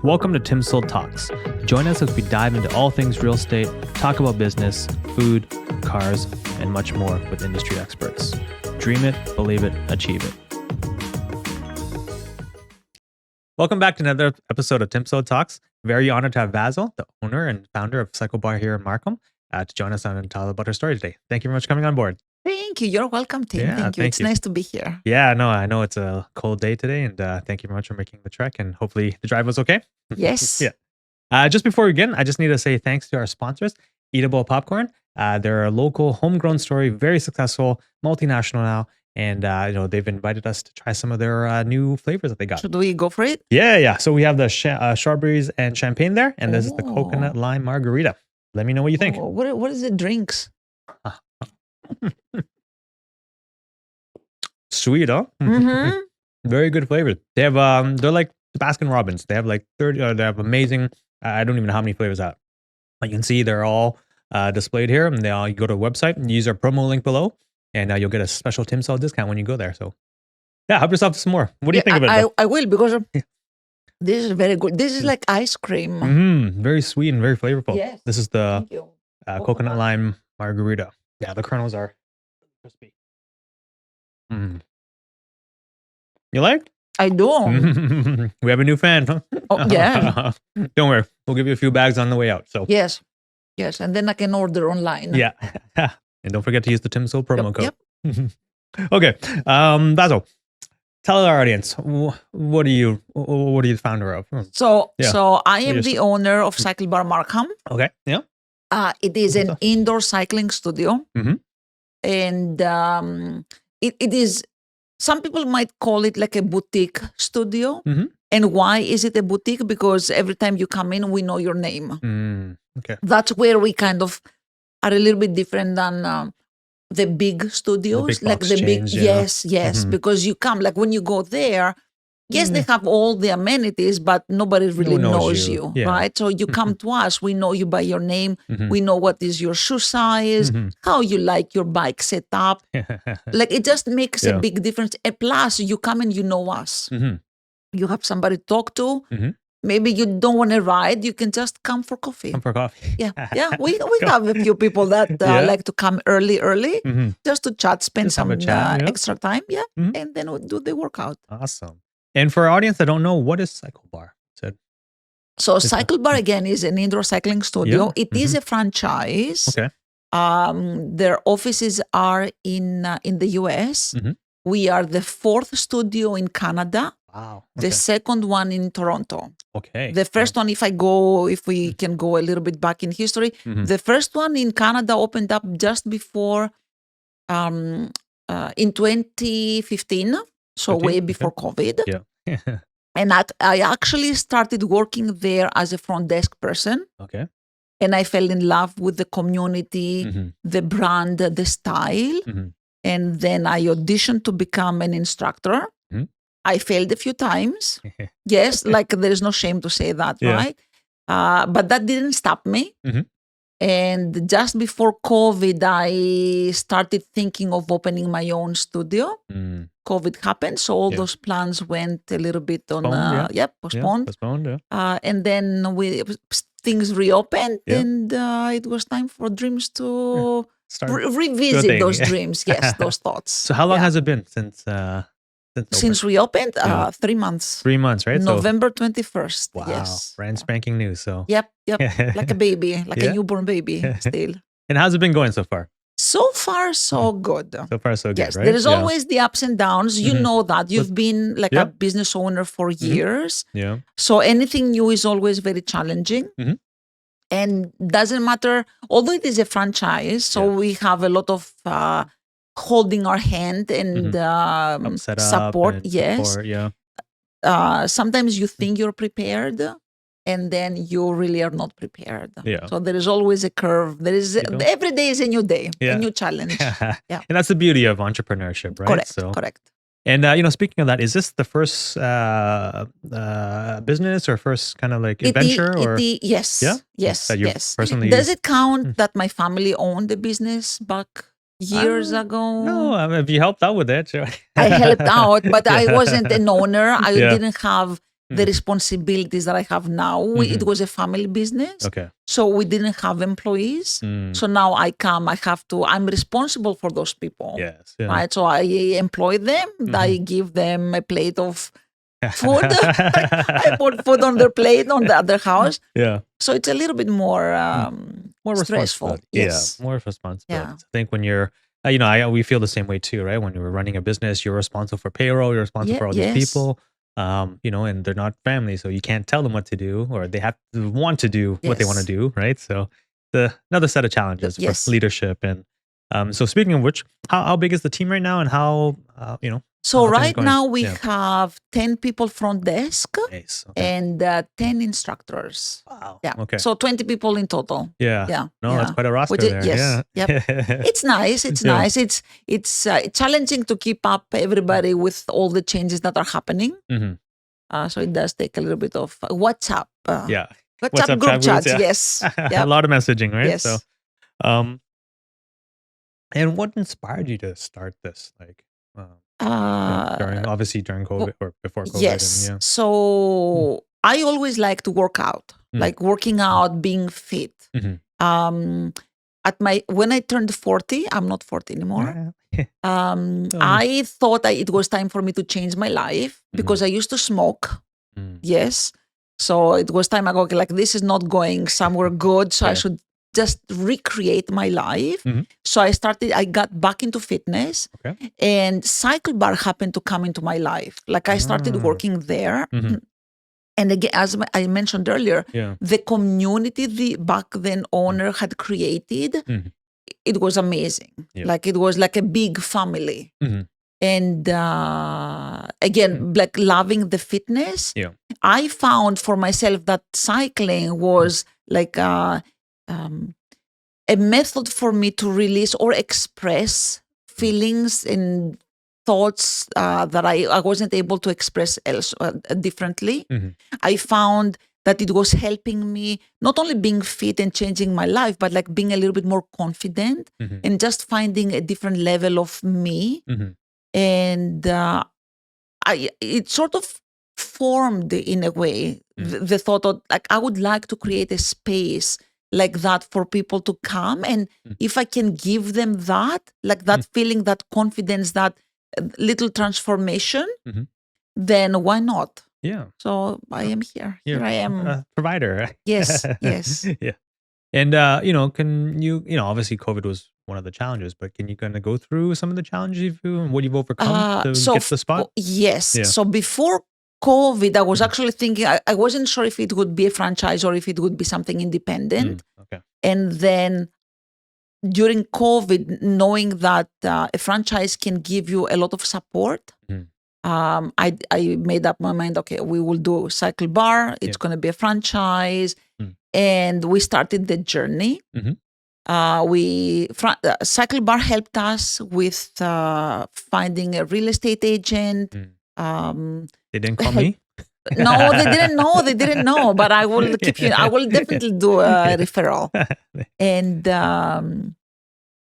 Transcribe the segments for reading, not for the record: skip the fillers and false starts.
Welcome to TimSold Talks. Join us as we dive into all things real estate, talk about business, food, cars, and much more with industry experts. Dream it, believe it, achieve it. Welcome back to another episode of TimSold Talks. Very honored to have Vasso, the owner and founder of CycleBar here in Markham, to join us and tell about her story today. Thank you very much for coming on board. Thank you. You're welcome, Tim. Yeah, Thank you. It's nice to be here. Yeah, no, I know it's a cold day today, and thank you very much for making the trek, and hopefully the drive was okay. Yes. Yeah. Just before we begin, I just need to say thanks to our sponsors, Eatable Popcorn. They're a local homegrown story, very successful, multinational now, and they've invited us to try some of their new flavors that they got. Should we go for it? Yeah. So we have the strawberries and champagne there, and this is the coconut lime margarita. Let me know what you think. What is it? Drinks? Sweet, huh? Mm-hmm. Very good flavors. They have they're like Baskin Robbins. They have like 30. They have amazing. I don't even know how many flavors that. You can see they're all displayed here, and you go to the website and use our promo link below, and you'll get a special TimSold discount when you go there. So, yeah, help yourself to some more. What do you think of it? I will, because this is very good. This is like ice cream. Very sweet and very flavorful. Yes. This is the coconut lime margarita. Yeah, the kernels are crispy. You like? I do. We have a new fan, huh? Oh, yeah. Don't worry. We'll give you a few bags on the way out. So Yes. And then I can order online. yeah. And don't forget to use the TimSold promo code. Yep. Okay. Vasso, tell our audience, what are you the founder of? So I am the owner of CycleBar Markham. Okay. Yeah. It is an indoor cycling studio. And it is, some people might call it like a boutique studio. And why is it a boutique? Because every time you come in, we know your name. Okay. That's where we kind of are a little bit different than the big studios. Yes. Because you come, like when you go there, yes, they have all the amenities, but nobody really knows you, right? So you come to us, we know you by your name, we know what is your shoe size, how you like your bike set up. Like it just makes a big difference. And plus, you come and you know us. You have somebody to talk to. Maybe you don't want to ride, you can just come for coffee. Yeah. We have a few people that like to come early, just to chat, spend some extra time. And then we'll do the workout. Awesome. And for our audience that don't know, what is CycleBar? So CycleBar, again, is an indoor cycling studio. It is a franchise. Okay. Their offices are in the US. We are the fourth studio in Canada. Wow. The second one in Toronto. Okay. The first one, if we can go a little bit back in history, the first one in Canada opened up just before, in 2015. So way before COVID. Yeah. And I actually started working there as a front desk person. Okay. And I fell in love with the community, the brand, the style. And then I auditioned to become an instructor. I failed a few times. Yes, like there's no shame to say that, right? But that didn't stop me. And just before COVID, I started thinking of opening my own studio. COVID happened, so all those plans went a little bit on postponed. And then things reopened, and it was time for dreams to revisit those dreams. Yes, those thoughts. So how long has it been since we opened? 3 months. 3 months, right? November 21st. Wow. Yes. Brand spanking new. So Yep. Like a baby, like a newborn baby still. And how's it been going so far? So far, so good. So far, so good, yes, right? There is always the ups and downs. You know that. You've been like a business owner for years. Yeah. So anything new is always very challenging. And doesn't matter, although it is a franchise, so we have a lot of holding our hand and support. Sometimes you think you're prepared, and then you really are not prepared. So there is always a curve. Every day is a new day, a new challenge. And that's the beauty of entrepreneurship, right? Correct. And speaking of that, is this the first business or first kind of like adventure? Yes. Yes. Personally, does it count that my family owned the business back years ago? No, if you helped out with it, sure. I helped out, but I wasn't an owner. I didn't have the responsibilities that I have now. It was a family business. Okay. So we didn't have employees. So now I'm responsible for those people. Yes. Yeah. Right. So I employ them. I give them a plate of food. I put food on their plate on the other house. Yeah. So it's a little bit more stressful. Yes. Yeah, more responsibility. Yeah. I think when you're, we feel the same way too, right? When you're running a business, you're responsible for payroll, you're responsible for all these people, and they're not family, so you can't tell them what to do, or they have to want to do what they want to do, right? So another set of challenges for leadership. And so speaking of which, how big is the team right now, and how, So right now we have 10 people front desk and 10 instructors. Wow. Yeah. Okay. So 20 people in total. Yeah. Yeah. No, that's quite a roster there. Yes. Yeah. Yep. It's nice. It's nice. It's challenging to keep up everybody with all the changes that are happening. So it does take a little bit of WhatsApp. WhatsApp group chats. Yes. A lot of messaging, right? Yes. So, and what inspired you to start this? Like, during COVID or before COVID? Yes. So I always like to work out, like working out, being fit. When I turned 40, I'm not 40 anymore. I thought it was time for me to change my life because I used to smoke. Yes. So it was time I go, like, this is not going somewhere good. So I should just recreate my life. So I got back into fitness, and CycleBar happened to come into my life. Like I started working there. And again, as I mentioned earlier, the community the back then owner had created, it was amazing. Like it was like a big family. And again, like loving the fitness, I found for myself that cycling was like a method for me to release or express feelings and thoughts that I wasn't able to express differently. I found that it was helping me not only being fit and changing my life, but like being a little bit more confident and just finding a different level of me. And it sort of formed in a way the thought of like I would like to create a space like that for people to come, and if I can give them that, like that feeling, that confidence, that little transformation, then why not? Yeah. So I am here. Here I am. A provider. Yes. Yes. Yeah. And can you, obviously COVID was one of the challenges, but can you kind of go through some of the challenges and what you've overcome to get to the spot? Yes. Yeah. So before COVID, I was actually thinking, I wasn't sure if it would be a franchise or if it would be something independent. Okay. And then during COVID, knowing that a franchise can give you a lot of support, I made up my mind, okay, we will do CycleBar. It's going to be a franchise. And we started the journey. CycleBar helped us with finding a real estate agent. They didn't call me? No, they didn't know. They didn't know. But I will keep you. I will definitely do a referral. And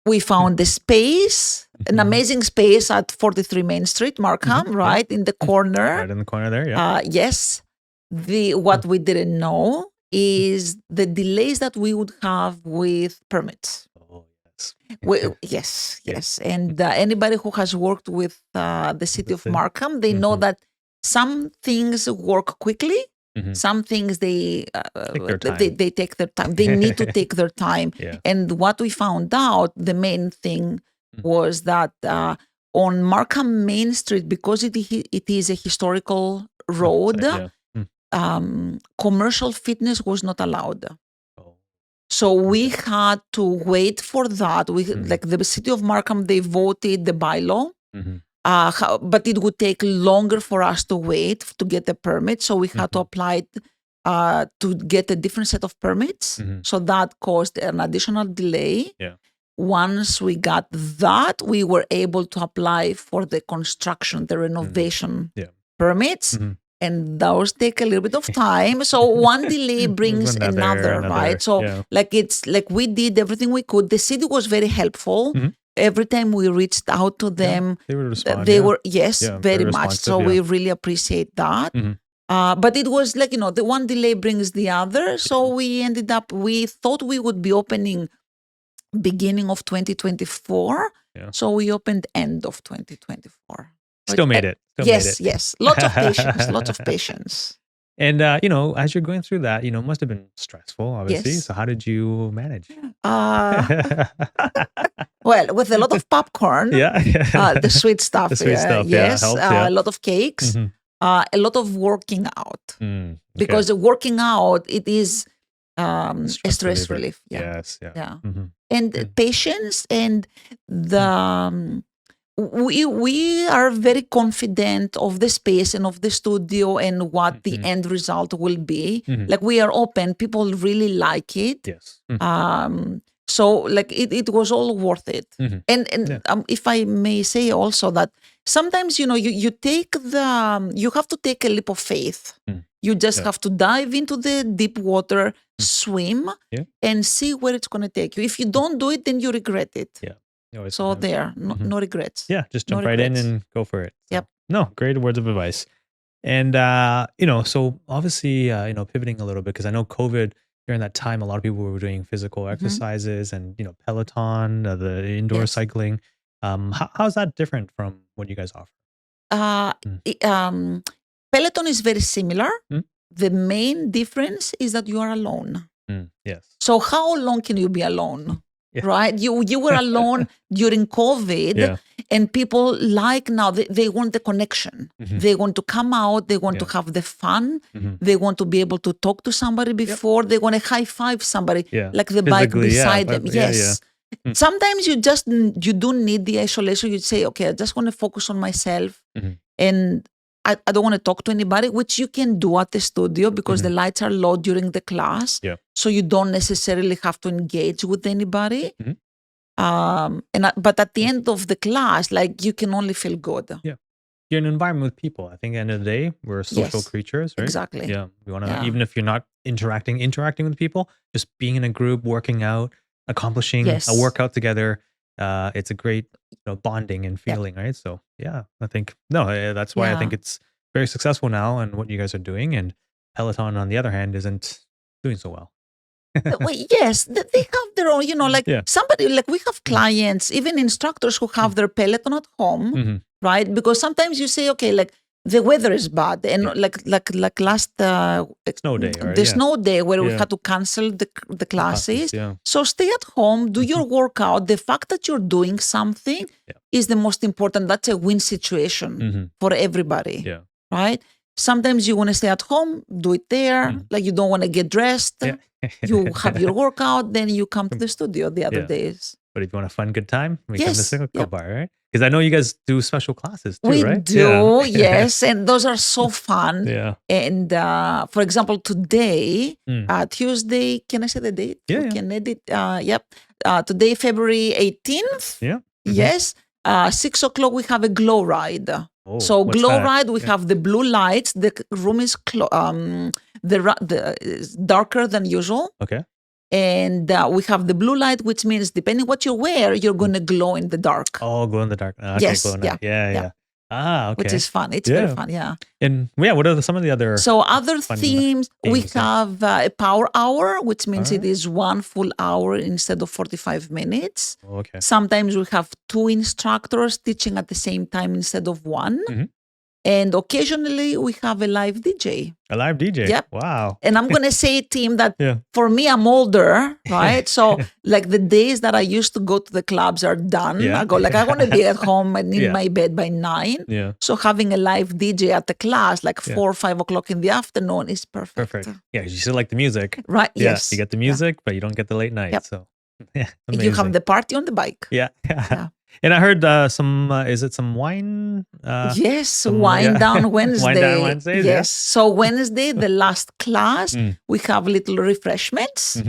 we found the space, an amazing space at 43 Main Street, Markham, right in the corner. Right in the corner there. Yeah. Yes. What we didn't know is the delays that we would have with permits. Oh, yes. Yes. And anybody who has worked with the city of Markham, they know that some things work quickly. Some things they take their time. They need to take their time. And what we found out, the main thing was that on Markham Main Street, because it is a historical road, commercial fitness was not allowed. So we had to wait for that. Like the city of Markham, they voted the bylaw. But it would take longer for us to wait to get the permit. So we had to apply to get a different set of permits. So that caused an additional delay. Once we got that, we were able to apply for the construction, the renovation permits. And those take a little bit of time. So one delay brings another, right? So it's like we did everything we could. The city was very helpful. Every time we reached out to them, they would respond. They were, very much. So we really appreciate that. But it was like, the one delay brings the other. So we thought we would be opening beginning of 2024. Yeah. So we opened end of 2024. Still made it. Yes. Lots of patience. And, as you're going through that, it must have been stressful, obviously. Yes. So how did you manage? Well, with a lot of popcorn. The sweet stuff. Yes. Helps, a lot of cakes. Mhm. A lot of working out. Okay. Because working out, it is a stress reliever. relief. Yes. Yeah. Mhm. And patience, and the we are very confident of the space and of the studio and what the end result will be. Mhm. Like, we are open, people really like it. Yes. So like it was all worth it. Mhm. And if I may say also that sometimes, you take you have to take a leap of faith. You just have to dive into the deep water, swim, and see where it's going to take you. If you don't do it, then you regret it. Yeah. So there, no regrets. Yeah, just jump right in and go for it. So, Yep. No, great words of advice. And, so obviously, pivoting a little bit, because I know COVID, during that time, a lot of people were doing physical exercises and, Peloton, the indoor cycling. How's that different from what you guys offer? Peloton is very similar. The main difference is that you are alone. Yes. So how long can you be alone? Right? You were alone during COVID, and people now, they want the connection. They want to come out, they want to have the fun, they want to be able to talk to somebody before, they want to high five somebody, like the bike beside them. Yes. Sometimes you do need the isolation. You say, okay, I just want to focus on myself, and I don't want to talk to anybody, which you can do at the studio because the lights are low during the class. So you don't necessarily have to engage with anybody. But at the end of the class, like, you can only feel good. Yeah. You're in an environment with people. I think at the end of the day, we're social creatures, right? Exactly. Yeah. We want to, even if you're not interacting with people, just being in a group, working out, accomplishing a workout together. It's a great bonding and feeling, right? So yeah, I think that's why I think it's very successful now and what you guys are doing. And Peloton, on the other hand, isn't doing so well. Well, yes, they have their own, somebody, like, we have clients, even instructors who have their Peloton at home, right? Because sometimes you say, okay, like, the weather is bad, and like last snow day, the snow day where we had to cancel the classes. So stay at home, do your workout. The fact that you're doing something is the most important. That's a win situation for everybody, right? Sometimes you want to stay at home, do it there. Like, you don't want to get dressed. You have your workout, then you come to the studio the other days. But if you want a fun, good time, we come to CycleBar, right? Because I know you guys do special classes too, right? We do, yes. And those are so fun. And for example, today, Tuesday, can I say the date? Yeah. We can edit. Today, February 18th. Yes. 6 o'clock, we have a glow ride. Oh, so glow ride, we have the blue lights. The room is darker than usual. Okay. And we have the blue light, which means depending what you wear, you're going to glow in the dark. Oh, glow in the dark. Okay, yes. Glow in the dark. Yeah. Ah, okay. Which is fun. It's very fun, And what are some of the other other themes? We have a power hour, which means it is 1 full hour instead of 45 minutes. Okay. Sometimes we have 2 instructors teaching at the same time instead of 1. And occasionally we have a live DJ. A live DJ? Yep. Wow. And I'm going to say, Tim, that for me, I'm older, right? So like the days that I used to go to the clubs are done. I go, like, I want to be at home and in my bed by 9. So having a live DJ at the class, like 4 or 5 o'clock in the afternoon, is perfect. Yeah, you still like the music. Right, yes. You get the music, but you don't get the late night. So amazing. You have the party on the bike. Yeah. And I heard is it some wine? Yes, Wine Down Wednesday. Wine Down Wednesdays, yes. So Wednesday, the last class, we have little refreshments.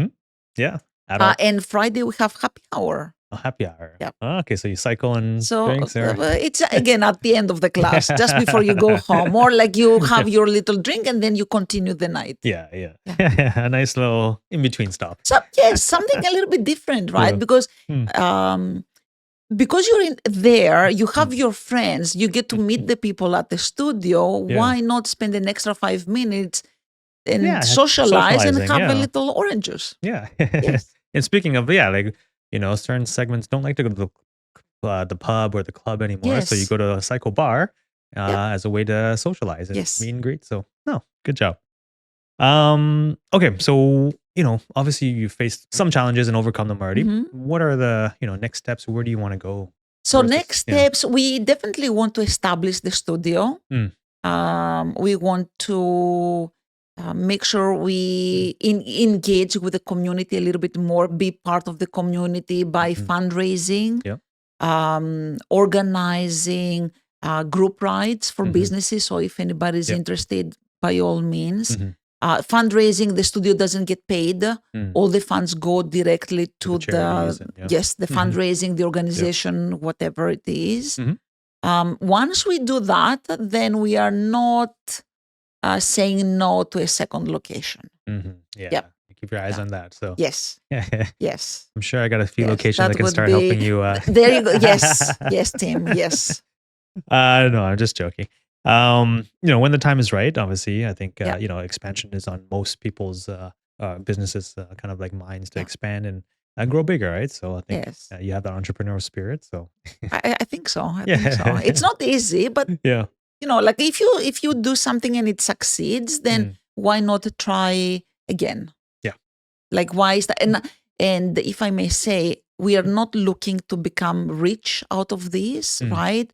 Yeah. And Friday, we have happy hour. Oh, happy hour. Yep. Oh, okay, so you cycle and drinks? Or? It's, again, at the end of the class, just before you go home. Or like you have your little drink and then you continue the night. Yeah. A nice little in-between stop. So, yes, something a little bit different, right? Because because you're in there, you have your friends, you get to meet the people at the studio. Yeah. Why not spend an extra 5 minutes and socialize and socializing, have a little orange juice? Yeah. Yes. And speaking of, like, certain segments don't like to go to the pub or the club anymore. So you Yes. go to a cycle bar Yep. as a way to socialize and Yes. meet and greet. So, no, good job. Okay. So, obviously you faced some challenges and overcome them already. Mhm. What are the, next steps? Where do you want to go? So Where's next this- steps, we definitely want to establish the studio. Mm. We want to make sure we engage with the community a little bit more, be part of the community by fundraising, Yep. organizing group rides for Mhm. businesses. So if anybody is Yep. interested, by all means. Mhm. Fundraising, the studio doesn't get paid. Mm. All the funds go directly to the charities and, yes, the Mhm. fundraising, the organization, whatever it is. Mhm. Once we do that, then we are not saying no to a second location. Mhm. Yeah. Yep. Keep your eyes Yeah. on that. So Yes. Yes. I'm sure I got a few Yes, locations that that can would start be- helping you. There you go. Yes. Yes, Tim. Yes. No, I'm just joking. When the time is right, obviously, I think Yeah. expansion is on most people's businesses kind of like minds to Yeah. expand and grow bigger, right? So I think Yes. you have that entrepreneurial spirit. So I think so. I Yeah. think so. It's not easy, but yeah, like if you do something and it succeeds, then why not try again? Yeah. Like why is that? And if I may say, we are not looking to become rich out of this, Mm. right?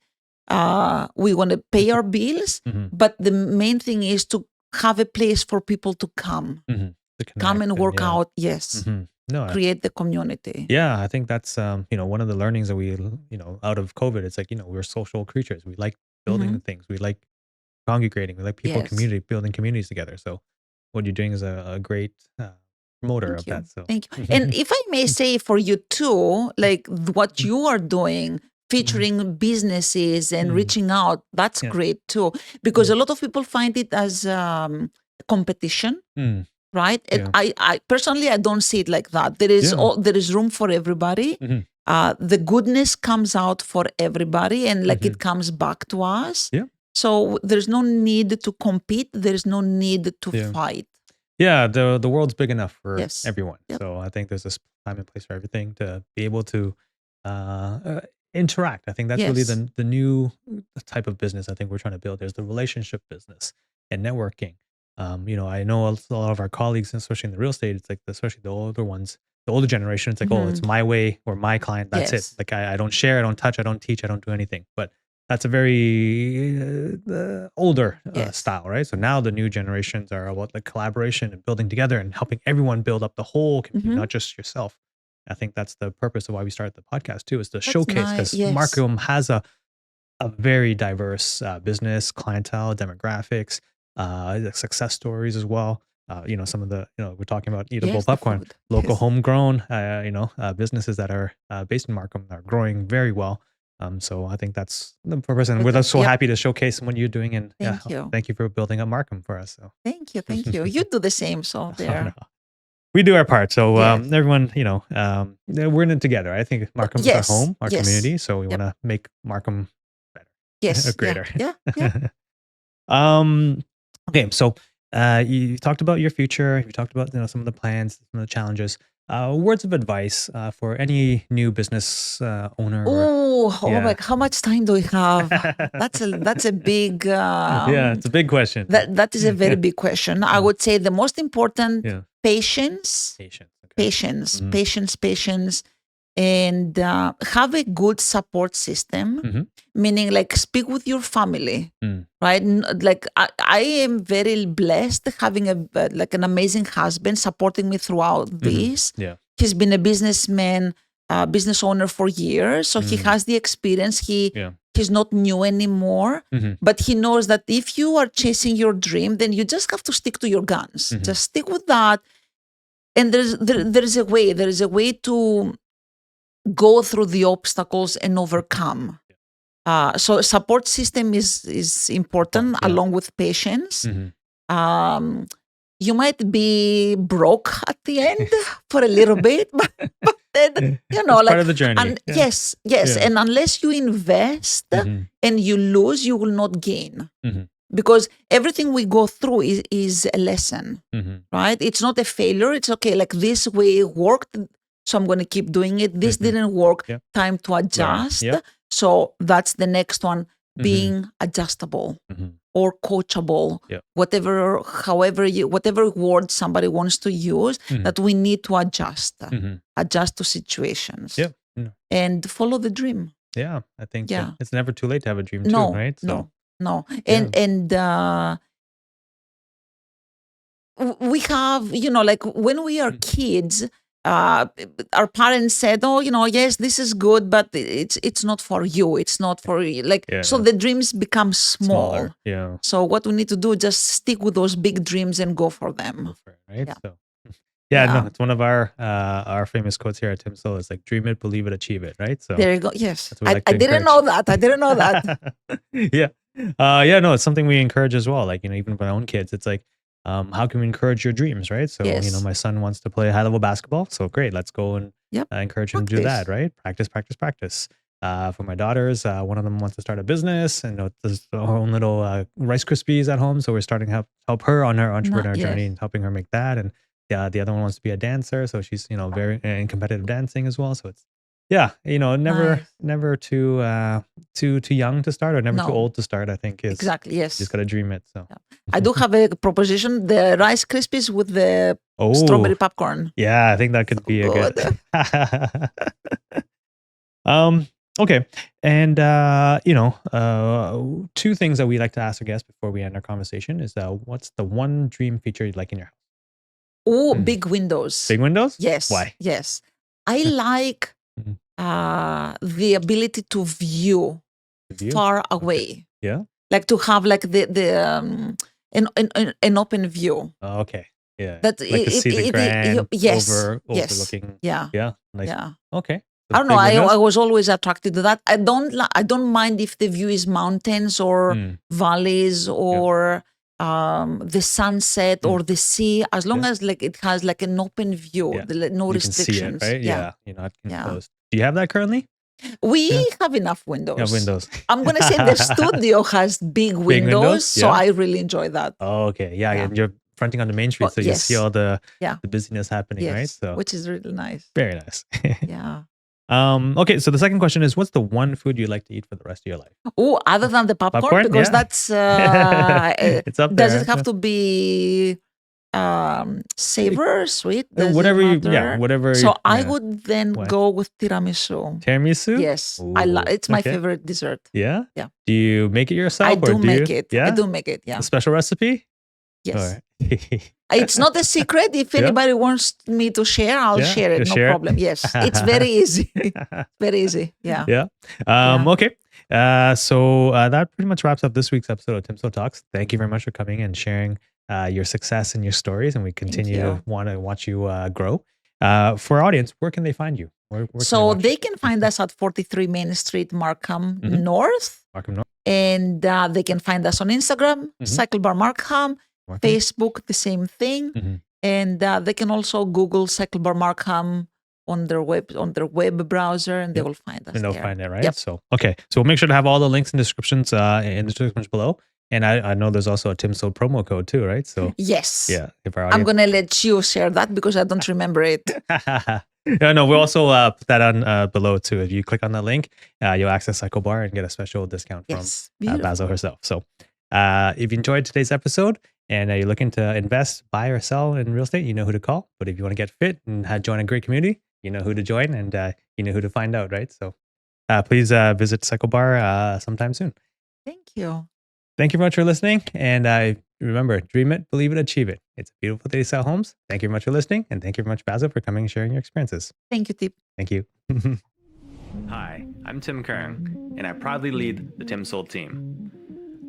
We want to pay our bills, Mhm. but the main thing is to have a place for people to come, To come connect and work yeah. out. Yes, Mhm. No, create the community. yeah, I think that's one of the learnings that we out of COVID. It's like we're social creatures. We like building things. We like congregating. We like people, Yes. community, building communities together. So what you're doing is a great promoter Thank of you. that. So Thank you. And if I may say for you too, like what you are doing, featuring businesses and reaching out, that's Yeah. great too. Because a lot of people find it as competition, Mm. right? And Yeah. I personally, I don't see it like that. There is Yeah. there is room for everybody. Mhm. The goodness comes out for everybody and like Mhm. it comes back to us. Yeah. So there's no need to compete. There's no need to Yeah. fight. Yeah, the world's big enough for Yes. everyone. Yep. So I think there's this time and place for everything to be able to interact. I think that's really Yes. the new type of business I think we're trying to build. There's the relationship business and networking. I know a lot of our colleagues, especially in the real estate, it's like especially the older ones, the older generation. It's like, oh, it's my way or my client. That's Yes. it. Like I don't share, I don't touch, I don't teach, I don't do anything. But that's a very older Yes. style, right? So now the new generations are about the collaboration and building together and helping everyone build up the whole community, not just yourself. I think that's the purpose of why we started the podcast too, is to showcase, because Yes. Markham has a very diverse business, clientele, demographics, success stories as well. Some of the, we're talking about eatable Yes, the popcorn, food. local Yes. homegrown, businesses that are based in Markham are growing very well. So I think that's the purpose, and we're so Yep. happy to showcase what you're doing. And Thank you. thank you for building up Markham for us. So Thank you. Thank you. You do the same. So Oh, there. no. We do our part. So Yes. everyone, we're in it together. I think Markham is our Yes. home, our Yes. community. So we Yep. want to make Markham better, Yes. greater. Yeah. Yeah. Okay, so you talked about your future. You talked about some of the plans, some of the challenges. Words of advice for any new business owner. Oh, Yeah. my! How much time do we have? That's a big. Yeah, it's a big question. That is a very big question. I would say the most important Yeah. patience, Patience. Okay. patience, Mhm. patience, and have a good support system. Mhm. Meaning, like, speak with your family, Mm. right? Like, I am very blessed having an amazing husband supporting me throughout this. Yeah. He's been a businessman, business owner for years, so he has the experience. He's not new anymore, Mhm. but he knows that if you are chasing your dream, then you just have to stick to your guns. Just stick with that. And there's a way. There is a way to go through the obstacles and overcome. So support system is important Yeah. along with patience. Mhm. You might be broke at the end for a little bit, started, it's part of the journey. And yes. And unless you invest and you lose, you will not gain. Because everything we go through is a lesson, right? It's not a failure. It's okay. Like this way worked, so I'm going to keep doing it. This didn't work. Time to adjust. So that's the next one, being adjustable or coachable, whatever word somebody wants to use, that we need to adjust to situations and follow the dream. Yeah, I think it's never too late to have a dream too, right? So. No. And we have, like when we are kids, our parents said, oh, yes, this is good, but it's not for you. It's not for you. So the dreams become small. Yeah. So what we need to do, just stick with those big dreams and go for them. Right. So. No, it's one of our famous quotes here at TimSold. It's like, dream it, believe it, achieve it, right? So there you go. Yes. I didn't know that. No, it's something we encourage as well. Like, even with our own kids, it's like, how can we encourage your dreams, right? So, my son wants to play high-level basketball. So great, let's go and encourage him to do that, right? Practice. For my daughters, one of them wants to start a business and there's her own little Rice Krispies at home. So we're starting to help her on her entrepreneur journey and helping her make that. And the other one wants to be a dancer. So she's, very in competitive dancing as well. So it's, never too young to start or never too old to start, I think is exactly. Yes. You just got to dream it. So I do have a proposition, the Rice Krispies with the strawberry popcorn. Yeah, I think that could be a good. Okay. And, two things that we like to ask our guests before we end our conversation is what's the one dream feature you'd like in your house? Oh, big windows. Big windows? Yes. Why? Yes. I like the ability to view far away. Okay. Yeah. Like to have like an open view. Oh, okay. Yeah. That like to see the grand overlooking. Yeah. Yeah. Nice. Yeah. Okay. I don't know. I was always attracted to that. I don't mind if the view is mountains or valleys or the sunset or the sea, as long as like it has like an open view, no restrictions. See it, right? Yeah. You're not enclosed. Do you have that currently? We have enough windows. Yeah, windows. I'm gonna say the studio has big windows, so I really enjoy that. Oh, okay. Yeah. And you're fronting on the main street, so you see all the busyness happening, right? So which is really nice. Very nice. Yeah. Okay, so the second question is, what's the one food you like to eat for the rest of your life? Oh, other than the popcorn? Because that's it's up there. Does it have to be savour, sweet? Whatever whatever. So I would then go with tiramisu. Tiramisu? Yes. It's my favorite dessert. Yeah? Yeah. Do you make it yourself? I do make it. Yeah? I do make it, yeah. A special recipe? Yes. It's not a secret. If anybody wants me to share, I'll share it. No problem. Yes. It's very easy. Very easy. Yeah. Yeah. Okay. So that pretty much wraps up this week's episode of TimSold Talks. Thank you very much for coming and sharing your success and your stories. And we continue to want to watch you grow. For our audience, where can they find you? Where they can find us at 43 Main Street, Markham North. And they can find us on Instagram, CycleBar Markham. Facebook, the same thing, and they can also Google CycleBar Markham on their web browser, and they will find us. And they'll find it, right? Yep. So we'll make sure to have all the links and descriptions in the descriptions below. And I know there's also a TimSold promo code too, right? So yes, if our I'm gonna let you share that because I don't remember it. No, we'll also put that on below too. If you click on that link, you'll access CycleBar and get a special discount from Vasso herself. So if you enjoyed today's episode, and you're looking to invest, buy or sell in real estate, you know who to call. But if you want to get fit and join a great community, you know who to join and you know who to find out, right? So please visit CycleBar sometime soon. Thank you. Thank you very much for listening. And remember, dream it, believe it, achieve it. It's a beautiful day to sell homes. Thank you very much for listening. And thank you very much, Vasso, for coming and sharing your experiences. Thank you, Tip. Thank you. Hi, I'm Tim Kern, and I proudly lead the TimSold team.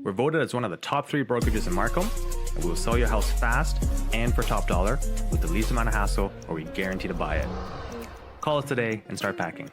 We're voted as one of the top 3 brokerages in Markham, and we will sell your house fast and for top dollar with the least amount of hassle, or we guarantee to buy it. Call us today and start packing.